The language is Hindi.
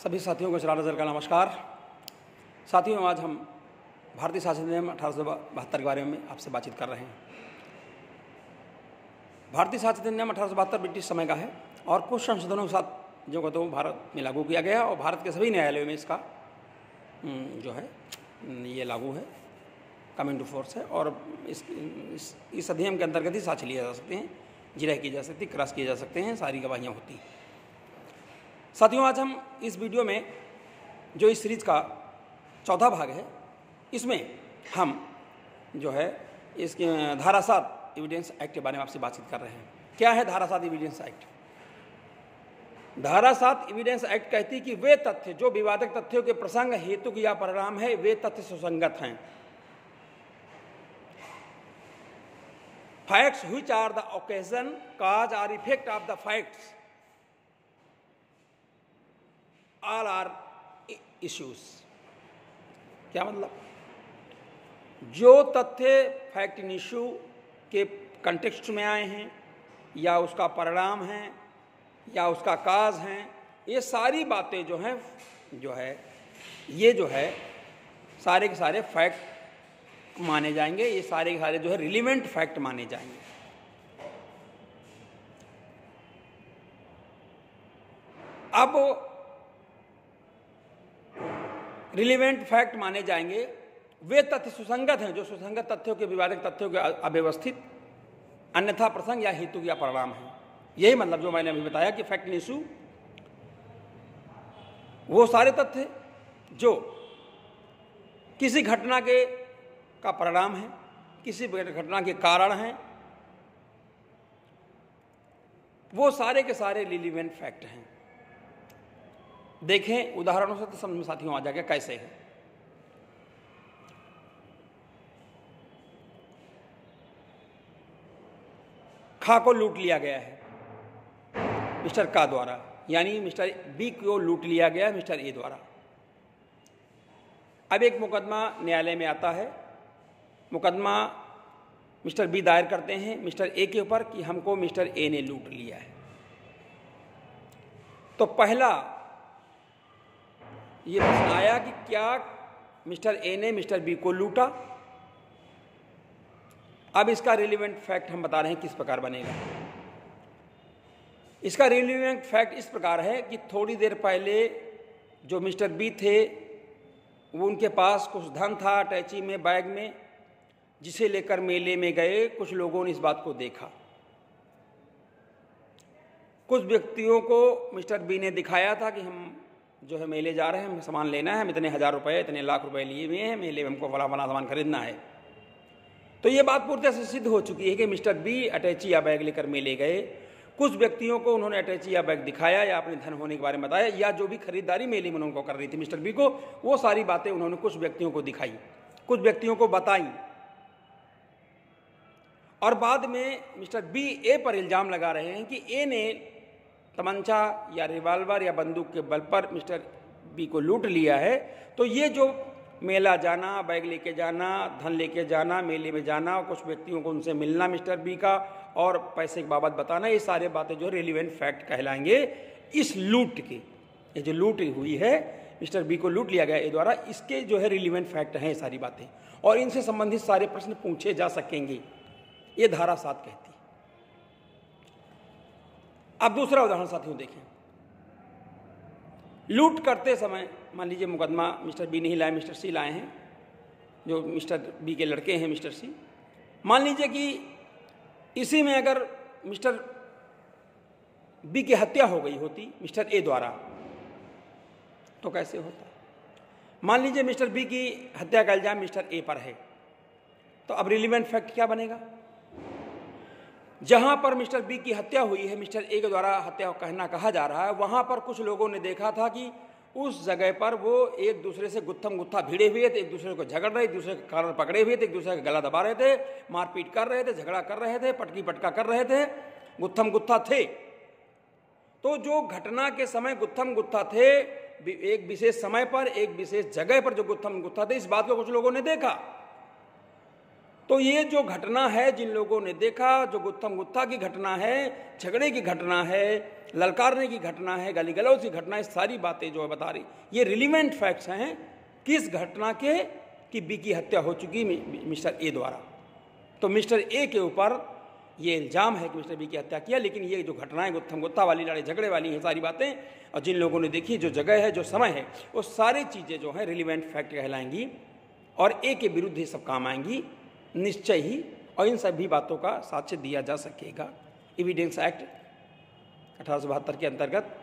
सभी साथियों को शरारत का नमस्कार। साथियों, आज हम भारतीय शासन अधिनियम 1872 के बारे में आपसे बातचीत कर रहे हैं। भारतीय शासन अधिनियम 1872 ब्रिटिश समय का है और कुछ संशोधनों के साथ जो कहते हैं भारत में लागू किया गया और भारत के सभी न्यायालयों में इसका जो है ये लागू है, कम इनटू फोर्स है। और इस अधिनियम के अंतर्गत ही साक्ष्य लिए जा सकते हैं, जिरह की जा सकती, क्रॉस किए जा सकते हैं, सारी गवाहियाँ होती हैं। साथियों, आज हम इस वीडियो में जो इस सीरीज का चौथा भाग है, इसमें हम जो है इसके धारा 7 एविडेंस एक्ट के बारे में आपसे बातचीत कर रहे हैं। क्या है धारा 7 एविडेंस एक्ट? धारा 7 एविडेंस एक्ट कहती है कि वे तथ्य जो विवादक तथ्यों के प्रसंग, हेतु या परिणाम है, वे तथ्य सुसंगत हैं। Facts which are the occasion, cause और effect of the facts all are issues. क्या मतलब? जो तथ्य फैक्ट इन इश्यू के कंटेक्स्ट में आए हैं या उसका परिणाम है या उसका काज है, ये सारी बातें जो हैं ये सारे के सारे फैक्ट माने जाएंगे। ये सारे के सारे जो है रिलीवेंट फैक्ट माने जाएंगे। अब रिलीवेंट फैक्ट माने जाएंगे वे तथ्य सुसंगत हैं जो सुसंगत तथ्यों के, विवादक तथ्यों के अव्यवस्थित, अन्यथा प्रसंग या हेतु या परिणाम है। यही मतलब जो मैंने अभी बताया कि फैक्ट इन इशू वो सारे तथ्य जो किसी घटना का परिणाम है, किसी घटना के कारण हैं, वो सारे के सारे रिलीवेंट फैक्ट हैं। देखें उदाहरणों से तो समझ में साथियों आ जाएगा कैसे है। खा को लूट लिया गया है मिस्टर का द्वारा, यानी मिस्टर बी को लूट लिया गया है मिस्टर ए द्वारा। अब एक मुकदमा न्यायालय में आता है। मुकदमा मिस्टर बी दायर करते हैं मिस्टर ए के ऊपर कि हमको मिस्टर ए ने लूट लिया है। तो पहला ये प्रश्न आया कि क्या मिस्टर ए ने मिस्टर बी को लूटा? अब इसका रिलीवेंट फैक्ट हम बता रहे हैं किस प्रकार बनेगा। इसका रिलीवेंट फैक्ट इस प्रकार है कि थोड़ी देर पहले जो मिस्टर बी थे वो उनके पास कुछ धन था अटैची में, बैग में, जिसे लेकर मेले में गए। कुछ लोगों ने इस बात को देखा। कुछ व्यक्तियों को मिस्टर बी ने दिखाया था कि हम जो है मेले जा रहे हैं, हमें सामान लेना है, हम इतने 1000 रुपये, इतने लाख रुपए लिए हुए हैं, मेले में हमको फला सामान खरीदना है। तो ये बात पूरी तरह से सिद्ध हो चुकी है कि मिस्टर बी अटैची या बैग लेकर मेले गए। कुछ व्यक्तियों को उन्होंने अटैची या बैग दिखाया या अपने धन होने के बारे में बताया, या जो भी खरीदारी मेले में उनको कर रही थी मिस्टर बी को, वो सारी बातें उन्होंने कुछ व्यक्तियों को दिखाई, कुछ व्यक्तियों को बताई। और बाद में मिस्टर बी ए पर इल्जाम लगा रहे हैं कि ए ने तमंचा या रिवाल्वर या बंदूक के बल पर मिस्टर बी को लूट लिया है। तो ये जो मेला जाना, बैग लेके जाना, धन लेके जाना, मेले में जाना, कुछ व्यक्तियों को उनसे मिलना मिस्टर बी का और पैसे की बाबत बताना, ये सारे बातें जो रिलीवेंट फैक्ट कहलाएंगे इस लूट के। ये जो लूट हुई है, मिस्टर बी को लूट लिया गया ए द्वारा, इसके जो है रिलीवेंट फैक्ट हैं ये सारी बातें, और इनसे संबंधित सारे प्रश्न पूछे जा सकेंगे। ये धारा 7 कहती है। अब दूसरा उदाहरण साथियों देखें। लूट करते समय मान लीजिए मुकदमा मिस्टर बी नहीं लाए, मिस्टर सी लाए हैं, जो मिस्टर बी के लड़के हैं मिस्टर सी। मान लीजिए कि इसी में अगर मिस्टर बी की हत्या हो गई होती मिस्टर ए द्वारा, तो कैसे होता? मान लीजिए मिस्टर बी की हत्या का इल्जाम मिस्टर ए पर है, तो अब रिलीवेंट फैक्ट क्या बनेगा? जहां पर मिस्टर बी की हत्या हुई है, मिस्टर ए के द्वारा हत्या कहा जा रहा है, वहां पर कुछ लोगों ने देखा था कि उस जगह पर वो एक दूसरे से गुत्थम गुत्था भिड़े हुए थे, एक दूसरे को झगड़ रहे, एक दूसरे के कारण पकड़े हुए थे, एक दूसरे का गला दबा रहे थे, मारपीट कर रहे थे, झगड़ा कर रहे थे, पटकी पटका कर रहे थे, गुत्थम गुत्था थे। तो जो घटना के समय गुत्थम गुत्था थे, एक विशेष समय पर, एक विशेष जगह पर जो गुत्थम गुत्था थे, इस बात को कुछ लोगों ने देखा। तो ये जो घटना है, जिन लोगों ने देखा, जो गुत्थम गुत्था की घटना है, झगड़े की घटना है, ललकारने की घटना है, गाली गलौज की घटना है, सारी बातें जो है बता रही, ये रिलीवेंट फैक्ट्स हैं किस घटना के, कि बी की हत्या हो चुकी मिस्टर ए द्वारा। तो मिस्टर ए के ऊपर ये इल्ज़ाम है कि मिस्टर बी की हत्या किया, लेकिन ये जो घटनाएं गुत्थम गुत्था वाली, लड़ाई झगड़े वाली हैं सारी बातें, और जिन लोगों ने देखी, जो जगह है, जो समय है, वो सारी चीज़ें जो हैं रिलीवेंट फैक्ट कहलाएंगी और ए के विरुद्ध ही सब काम आएंगी निश्चय ही, और इन सभी बातों का साक्ष्य दिया जा सकेगा। एविडेंस एक्ट 1872 के अंतर्गत